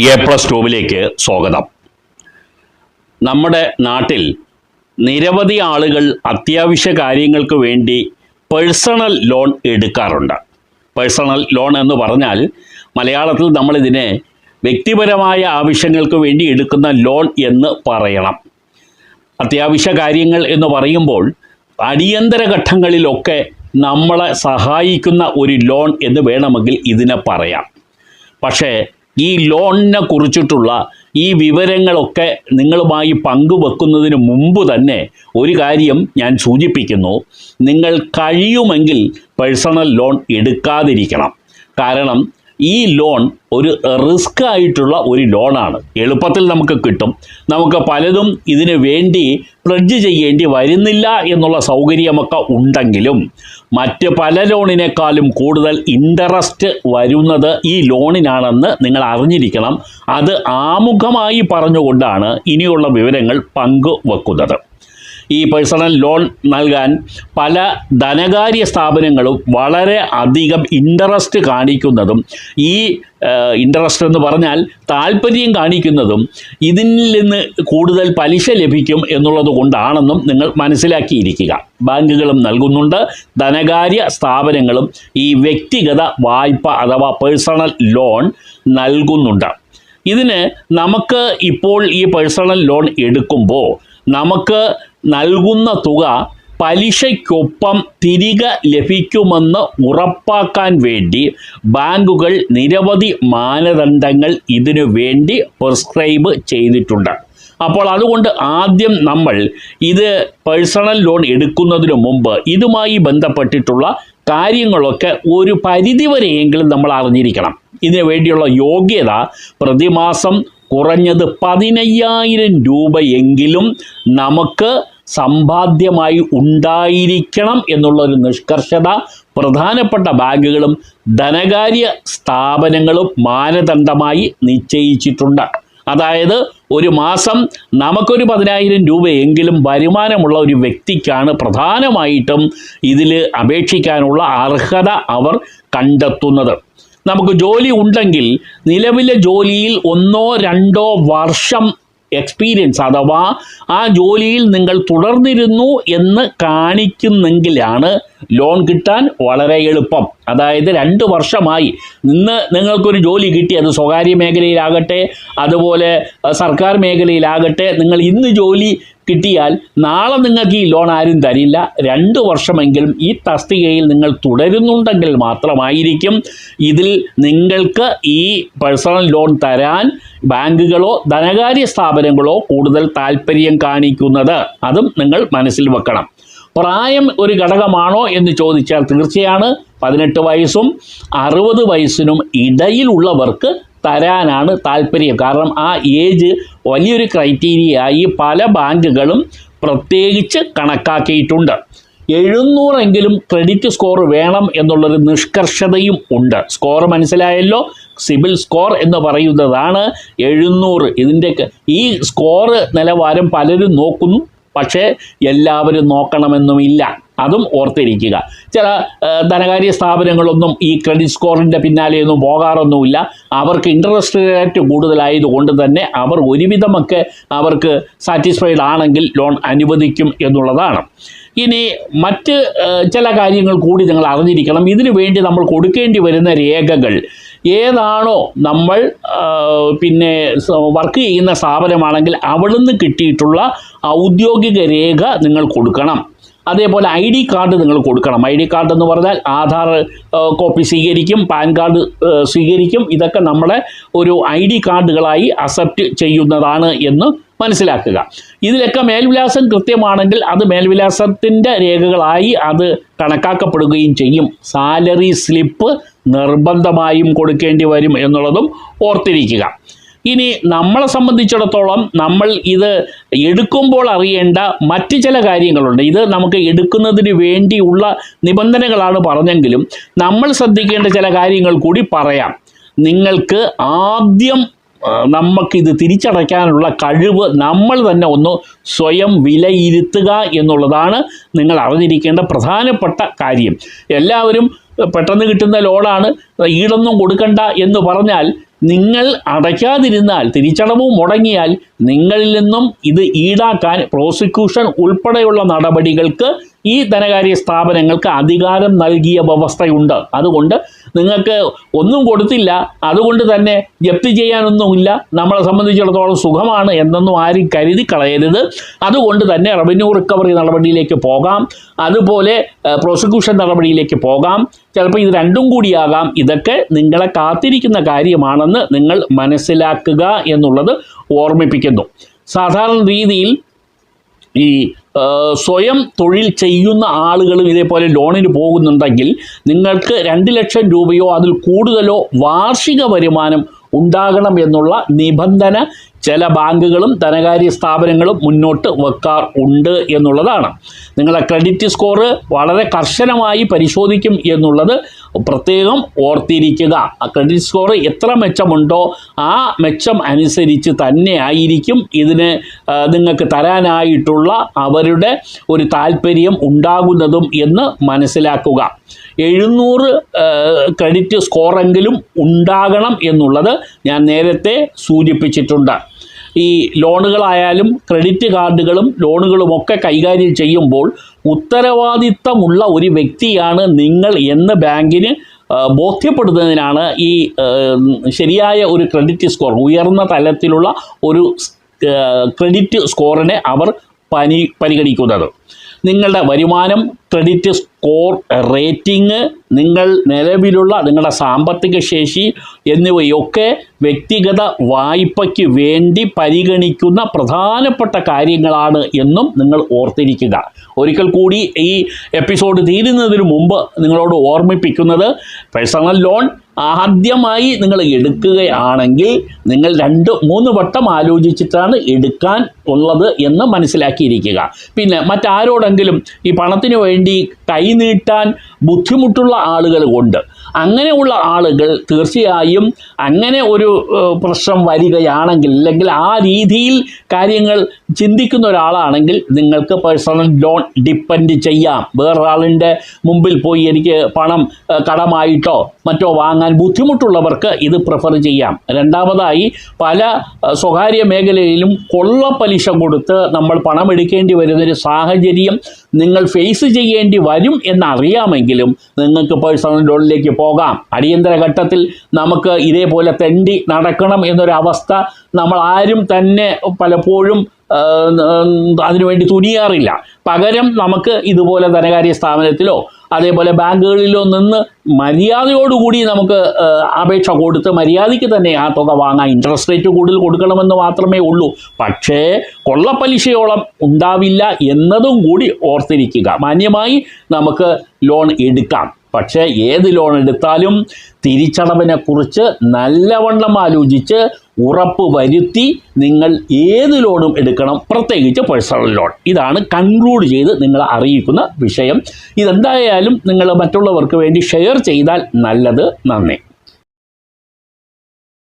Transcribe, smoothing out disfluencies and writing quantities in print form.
A+2 സ്വാഗതം. നമ്മുടെ നാട്ടിൽ നിരവധി ആളുകൾ അത്യാവശ്യ കാര്യങ്ങൾക്ക് വേണ്ടി പേഴ്സണൽ ലോൺ എടുക്കാറുണ്ട്. പേഴ്സണൽ ലോൺ എന്ന് പറഞ്ഞാൽ മലയാളത്തിൽ നമ്മളിതിനെ വ്യക്തിപരമായ ആവശ്യങ്ങൾക്ക് വേണ്ടി എടുക്കുന്ന ലോൺ എന്ന് പറയണം. അത്യാവശ്യ കാര്യങ്ങൾ എന്ന് പറയുമ്പോൾ അടിയന്തര ഘട്ടങ്ങളിലൊക്കെ നമ്മളെ സഹായിക്കുന്ന ഒരു ലോൺ എന്ന് വേണമെങ്കിൽ ഇതിനെ പറയാം. പക്ഷേ ഈ ലോണിനെ കുറിച്ചിട്ടുള്ള ഈ വിവരങ്ങളൊക്കെ നിങ്ങളുമായി പങ്കുവെക്കുന്നതിന് മുമ്പ് തന്നെ ഒരു കാര്യം ഞാൻ സൂചിപ്പിക്കുന്നു. നിങ്ങൾ കഴിയുമെങ്കിൽ പേഴ്സണൽ ലോൺ എടുക്കാതിരിക്കണം. കാരണം ഈ ലോൺ ഒരു റിസ്ക് ആയിട്ടുള്ള ഒരു ലോണാണ്. എളുപ്പത്തിൽ നമുക്ക് കിട്ടും, നമുക്ക് പലതും ഇതിനു വേണ്ടി പ്ലഡ്ജ് ചെയ്യേണ്ടി വരുന്നില്ല എന്നുള്ള സൗകര്യമൊക്കെ ഉണ്ടെങ്കിലും മറ്റ് പല ലോണിനേക്കാളും കൂടുതൽ ഇൻട്രസ്റ്റ് വരുന്നത് ഈ ലോണിനാണെന്ന് നിങ്ങൾ അറിഞ്ഞിരിക്കണം. അത് ആമുഖമായി പറഞ്ഞുകൊണ്ടാണ് ഇനിയുള്ള വിവരങ്ങൾ പങ്കുവെക്കുന്നത്. ഈ പേഴ്സണൽ ലോൺ നൽകാൻ പല ധനകാര്യ സ്ഥാപനങ്ങളും വളരെ അധികം ഇൻട്രസ്റ്റ് കാണിക്കുന്നതും ഈ ഇൻട്രസ്റ്റ് എന്ന് പറഞ്ഞാൽ താല്പര്യം കാണിക്കുന്നതും ഇതിൽ നിന്ന് കൂടുതൽ പലിശ ലഭിക്കും എന്നുള്ളത് കൊണ്ടാണെന്നും നിങ്ങൾ മനസ്സിലാക്കിയിരിക്കുക. ബാങ്കുകളും നൽകുന്നുണ്ട്, ധനകാര്യ സ്ഥാപനങ്ങളും ഈ വ്യക്തിഗത വായ്പ അഥവാ പേഴ്സണൽ ലോൺ നൽകുന്നുണ്ട്. ഇതിന് നമുക്ക് ഇപ്പോൾ ഈ പേഴ്സണൽ ലോൺ എടുക്കുമ്പോൾ നമുക്ക് നൽകുന്ന തുക പലിശയ്ക്കൊപ്പം തിരികെ ലഭിക്കുമെന്ന് ഉറപ്പാക്കാൻ വേണ്ടി ബാങ്കുകൾ നിരവധി മാനദണ്ഡങ്ങൾ ഇതിനു വേണ്ടി പ്രിസ്ക്രൈബ് ചെയ്തിട്ടുണ്ട്. അപ്പോൾ അതുകൊണ്ട് ആദ്യം നമ്മൾ ഇത് പേഴ്സണൽ ലോൺ എടുക്കുന്നതിന് മുമ്പ് ഇതുമായി ബന്ധപ്പെട്ടിട്ടുള്ള കാര്യങ്ങളൊക്കെ ഒരു പരിധിവരെയെങ്കിലും നമ്മൾ അറിഞ്ഞിരിക്കണം. ഇതിനു വേണ്ടിയുള്ള യോഗ്യത പ്രതിമാസം കുറഞ്ഞത് 15,000 രൂപയെങ്കിലും നമുക്ക് സമ്പാദ്യമായി ഉണ്ടായിരിക്കണം എന്നുള്ളൊരു നിഷ്കർഷത പ്രധാനപ്പെട്ട ബാങ്കുകളും ധനകാര്യ സ്ഥാപനങ്ങളും മാനദണ്ഡമായി നിശ്ചയിച്ചിട്ടുണ്ട്. അതായത് ഒരു മാസം നമുക്കൊരു 10,000 രൂപയെങ്കിലും വരുമാനമുള്ള ഒരു വ്യക്തിക്കാണ് പ്രധാനമായിട്ടും ഇതിൽ അപേക്ഷിക്കാനുള്ള അർഹത അവർ കണ്ടെത്തുന്നത്. നമുക്ക് ജോലി ഉണ്ടെങ്കിൽ നിലവിലെ ജോലിയിൽ 1-2 വർഷം എക്സ്പീരിയൻസ് അഥവാ ആ ജോലിയിൽ നിങ്ങൾ തുടർന്നിരുന്നു എന്ന് കാണിക്കുന്നെങ്കിലാണ് ലോൺ കിട്ടാൻ വളരെ എളുപ്പം. അതായത് 2 വർഷമായി നിങ്ങൾക്കൊരു ജോലി കിട്ടി, അത് സ്വകാര്യ മേഖലയിലാകട്ടെ അതുപോലെ സർക്കാർ മേഖലയിലാകട്ടെ, നിങ്ങൾ ഇന്ന് ജോലി കിട്ടിയാൽ നാളെ നിങ്ങൾക്ക് ഈ ലോൺ ആരും തരില്ല. 2 വർഷമെങ്കിലും ഈ തസ്തികയിൽ നിങ്ങൾ തുടരുന്നുണ്ടെങ്കിൽ മാത്രമായിരിക്കും ഇതിൽ നിങ്ങൾക്ക് ഈ പേഴ്സണൽ ലോൺ തരാൻ ബാങ്കുകളോ ധനകാര്യ സ്ഥാപനങ്ങളോ കൂടുതൽ താല്പര്യം കാണിക്കുന്നത്. അതും നിങ്ങൾ മനസ്സിൽ വെക്കണം. പ്രായം ഒരു ഘടകമാണോ എന്ന് ചോദിച്ചാൽ തീർച്ചയാണ്. 18 വയസ്സും 60 വയസ്സിനും ഇടയിലുള്ളവർക്ക് തരാനാണ് താല്പര്യം. കാരണം ആ ഏജ് വലിയൊരു ക്രൈറ്റീരിയയായി പല ബാങ്കുകളും പ്രത്യേകിച്ച് കണക്കാക്കിയിട്ടുണ്ട്. 700 ക്രെഡിറ്റ് സ്കോർ വേണം എന്നുള്ളൊരു നിഷ്കർഷതയും ഉണ്ട്. സ്കോർ മനസ്സിലായല്ലോ, സിബിൽ സ്കോർ എന്ന് പറയുന്നതാണ് 700. ഇതിൻ്റെ ഈ സ്കോർ നിലവാരം പലരും നോക്കുന്നു, പക്ഷേ എല്ലാവരും നോക്കണമെന്നുമില്ല. അതും ഓർത്തിരിക്കുക. ചില ധനകാര്യ സ്ഥാപനങ്ങളൊന്നും ഈ ക്രെഡിറ്റ് സ്കോറിൻ്റെ പിന്നാലെയൊന്നും പോകാറൊന്നുമില്ല. അവർക്ക് ഇൻട്രസ്റ്റ് റേറ്റ് കൂടുതലായതുകൊണ്ട് തന്നെ അവർ ഒരുവിധമൊക്കെ അവർക്ക് സാറ്റിസ്ഫൈഡ് ആണെങ്കിൽ ലോൺ അനുവദിക്കും എന്നുള്ളതാണ്. ഇനി മറ്റ് ചില കാര്യങ്ങൾ കൂടി നിങ്ങൾ അറിഞ്ഞിരിക്കണം. ഇതിനു വേണ്ടി നമ്മൾ കൊടുക്കേണ്ടി വരുന്ന രേഖകൾ ഏതാണോ നമ്മൾ വർക്ക് ചെയ്യുന്ന സ്ഥാപനമാണെങ്കിൽ അവിടുന്ന് കിട്ടിയിട്ടുള്ള ഔദ്യോഗിക രേഖ നിങ്ങൾ കൊടുക്കണം. അതേപോലെ ID കാർഡ് നിങ്ങൾ കൊടുക്കണം. ID കാർഡ് എന്ന് പറഞ്ഞാൽ ആധാർ കോപ്പി സ്വീകരിക്കും, പാൻ കാർഡ് സ്വീകരിക്കും. ഇതൊക്കെ നമ്മളെ ഒരു ID കാർഡുകളായി അക്സെപ്റ്റ് ചെയ്യുന്നതാണ് എന്ന് മനസ്സിലാക്കുക. ഇതിലൊക്കെ മേൽവിലാസം കൃത്യമാണെങ്കിൽ അത് മേൽവിലാസത്തിൻ്റെ രേഖകളായി അത് കണക്കാക്കപ്പെടുകയും ചെയ്യും. സാലറി സ്ലിപ്പ് നിർബന്ധമായും കൊടുക്കേണ്ടി വരും എന്നുള്ളതും ഓർത്തിരിക്കുക. ഇനി നമ്മളെ സംബന്ധിച്ചിടത്തോളം നമ്മൾ ഇത് എടുക്കുമ്പോൾ അറിയേണ്ട മറ്റ് ചില കാര്യങ്ങളുണ്ട്. ഇത് നമുക്ക് എടുക്കുന്നതിന് വേണ്ടിയുള്ള നിബന്ധനകളാണ് പറഞ്ഞെങ്കിലും നമ്മൾ ശ്രദ്ധിക്കേണ്ട ചില കാര്യങ്ങൾ കൂടി പറയാം. നിങ്ങൾക്ക് ആദ്യം നമുക്കിത് തിരിച്ചടയ്ക്കാനുള്ള കഴിവ് നമ്മൾ തന്നെ ഒന്ന് സ്വയം വിലയിരുത്തുക എന്നുള്ളതാണ് നിങ്ങൾ അറിഞ്ഞിരിക്കേണ്ട പ്രധാനപ്പെട്ട കാര്യം. എല്ലാവരും പെട്ടെന്ന് കിട്ടുന്ന ലോണാണ്, ഈടൊന്നും കൊടുക്കണ്ട എന്ന് പറഞ്ഞാൽ നിങ്ങൾ അടയ്ക്കാതിരുന്നാൽ, തിരിച്ചടവ് മുടങ്ങിയാൽ നിങ്ങളിൽ നിന്നും ഇത് ഈടാക്കാൻ പ്രോസിക്യൂഷൻ ഉൾപ്പെടെയുള്ള നടപടികൾക്ക് ഈ ധനകാര്യ സ്ഥാപനങ്ങൾക്ക് അധികാരം നൽകിയ വ്യവസ്ഥയുണ്ട്. അതുകൊണ്ട് നിങ്ങൾക്ക് ഒന്നും കൊടുത്തില്ല, അതുകൊണ്ട് തന്നെ ജപ്തി ചെയ്യാനൊന്നുമില്ല, നമ്മളെ സംബന്ധിച്ചിടത്തോളം സുഖമാണ് എന്നൊന്നും ആരും കരുതി കളയരുത്. അതുകൊണ്ട് തന്നെ റവന്യൂ റിക്കവറി നടപടിയിലേക്ക് പോകാം, അതുപോലെ പ്രോസിക്യൂഷൻ നടപടിയിലേക്ക് പോകാം. ചിലപ്പോൾ ഇത് രണ്ടും കൂടിയാകാം. ഇതൊക്കെ നിങ്ങളെ കാത്തിരിക്കുന്ന കാര്യമാണെന്ന് നിങ്ങൾ മനസ്സിലാക്കുക എന്നുള്ളത് ഓർമ്മിപ്പിക്കുന്നു. സാധാരണ രീതിയിൽ ഈ സ്വയം തൊഴിൽ ചെയ്യുന്ന ആളുകളും ഇതേപോലെ ലോണിന് പോകുന്നുണ്ടെങ്കിൽ നിങ്ങൾക്ക് 2 ലക്ഷം രൂപയോ അതിൽ കൂടുതലോ വാർഷിക വരുമാനം ഉണ്ടാകണം എന്നുള്ള നിബന്ധന ചില ബാങ്കുകളും ധനകാര്യ സ്ഥാപനങ്ങളും മുന്നോട്ട് വെക്കാറുണ്ട് എന്നുള്ളതാണ്. നിങ്ങളുടെ ക്രെഡിറ്റ് സ്കോർ വളരെ കർശനമായി പരിശോധിക്കും എന്നുള്ളത് പ്രത്യേകം ഓർത്തിരിക്കുക. ക്രെഡിറ്റ് സ്കോർ എത്ര മെച്ചമുണ്ടോ ആ മെച്ചം അനുസരിച്ച് തന്നെ ആയിരിക്കും ഇതിന് നിങ്ങൾക്ക് തരാനായിട്ടുള്ള അവരുടെ ഒരു താല്പര്യം ഉണ്ടാകുന്നതും എന്ന് മനസ്സിലാക്കുക. 700 ക്രെഡിറ്റ് സ്കോറെങ്കിലും ഉണ്ടാകണം എന്നുള്ളത് ഞാൻ നേരത്തെ സൂചിപ്പിച്ചിട്ടുണ്ട്. ഈ ലോണുകളായാലും ക്രെഡിറ്റ് കാർഡുകളും ലോണുകളുമൊക്കെ കൈകാര്യം ചെയ്യുമ്പോൾ ഉത്തരവാദിത്തമുള്ള ഒരു വ്യക്തിയാണ് നിങ്ങൾ എന്ന് ബാങ്കിന് ബോധ്യപ്പെടുന്നതിനാണ് ഈ ശരിയായ ഒരു ക്രെഡിറ്റ് സ്കോർ, ഉയർന്ന തലത്തിലുള്ള ഒരു ക്രെഡിറ്റ് സ്കോറിനെ അവർ പരിഗണിക്കുന്നത്. നിങ്ങളുടെ വരുമാനം, ക്രെഡിറ്റ് സ്കോർ റേറ്റിംഗ്, നിങ്ങൾ നിലവിലുള്ള നിങ്ങളുടെ സാമ്പത്തിക ശേഷി എന്നിവയൊക്കെ വ്യക്തിഗത വായ്പയ്ക്ക് വേണ്ടി പരിഗണിക്കുന്ന പ്രധാനപ്പെട്ട കാര്യങ്ങളാണ് എന്നും നിങ്ങൾ ഓർത്തിരിക്കുക. ഒരിക്കൽ കൂടി ഈ എപ്പിസോഡ് തീരുന്നതിന് മുമ്പ് നിങ്ങളോട് ഓർമ്മിപ്പിക്കുന്നത്, പേഴ്സണൽ ലോൺ ആദ്യമായി നിങ്ങൾ എടുക്കുകയാണെങ്കിൽ നിങ്ങൾ 2-3 വട്ടം ആലോചിച്ചിട്ടാണ് എടുക്കാൻ ഉള്ളത് എന്ന് മനസ്സിലാക്കിയിരിക്കുക. പിന്നെ മറ്റാരോടെങ്കിലും ഈ പണത്തിന് വേണ്ടി കൈനീട്ടാൻ ബുദ്ധിമുട്ടുള്ള ആളുകൾ കൊണ്ട്, അങ്ങനെയുള്ള ആളുകൾ തീർച്ചയായും അങ്ങനെ ഒരു പ്രശ്നം വരികയാണെങ്കിൽ, അല്ലെങ്കിൽ ആ രീതിയിൽ കാര്യങ്ങൾ ചിന്തിക്കുന്ന ഒരാളാണെങ്കിൽ നിങ്ങൾക്ക് പേഴ്സണൽ ലോൺ ഡിപ്പെൻഡ് ചെയ്യാം. വേറൊരാളിൻ്റെ മുമ്പിൽ പോയി എനിക്ക് പണം കടമായിട്ടോ മറ്റോ വാങ്ങാൻ ബുദ്ധിമുട്ടുള്ളവർക്ക് ഇത് പ്രിഫർ ചെയ്യാം. രണ്ടാമതായി, പല സ്വകാര്യ മേഖലയിലും കൊള്ളപ്പലിശ കൊടുത്ത് നമ്മൾ പണം എടുക്കേണ്ടി വരുന്നൊരു സാഹചര്യം നിങ്ങൾ ഫേസ് ചെയ്യേണ്ടി വരും എന്നറിയാമെങ്കിലും നിങ്ങൾക്ക് പേഴ്സണൽ ലോണിലേക്ക് പോകാം. അടിയന്തര ഘട്ടത്തിൽ നമുക്ക് ഇതേപോലെ തെണ്ടി നടക്കണം എന്നൊരവസ്ഥ നമ്മൾ ആരും തന്നെ പലപ്പോഴും അതിനുവേണ്ടി തുനിയാറില്ല. പകരം നമുക്ക് ഇതുപോലെ ധനകാര്യ സ്ഥാപനത്തിലോ അതേപോലെ ബാങ്കുകളിലോ നിന്ന് മര്യാദയോടുകൂടി നമുക്ക് അപേക്ഷ കൊടുത്ത് മര്യാദയ്ക്ക് തന്നെ ആ തുക വാങ്ങാം. ഇൻട്രസ്റ്റ് റേറ്റ് കൂടുതൽ കൊടുക്കണമെന്ന് മാത്രമേ ഉള്ളൂ, പക്ഷേ കൊള്ളപ്പലിശയോളം ഉണ്ടാവില്ല എന്നതും കൂടി ഓർത്തിരിക്കുക. മാന്യമായി നമുക്ക് ലോൺ എടുക്കാം. പക്ഷേ ഏത് ലോൺ എടുത്താലും തിരിച്ചടവിനെക്കുറിച്ച് നല്ലവണ്ണം ആലോചിച്ച് ഉറപ്പ് വരുത്തി നിങ്ങൾ ഏത് ലോണും എടുക്കണം, പ്രത്യേകിച്ച് പേഴ്സണൽ ലോൺ. ഇതാണ് കൺക്ലൂഡ് ചെയ്ത് നിങ്ങളെ അറിയിക്കുന്ന വിഷയം. ഇതെന്തായാലും നിങ്ങൾ മറ്റുള്ളവർക്ക് വേണ്ടി ഷെയർ ചെയ്താൽ നല്ലത്. നന്ദി.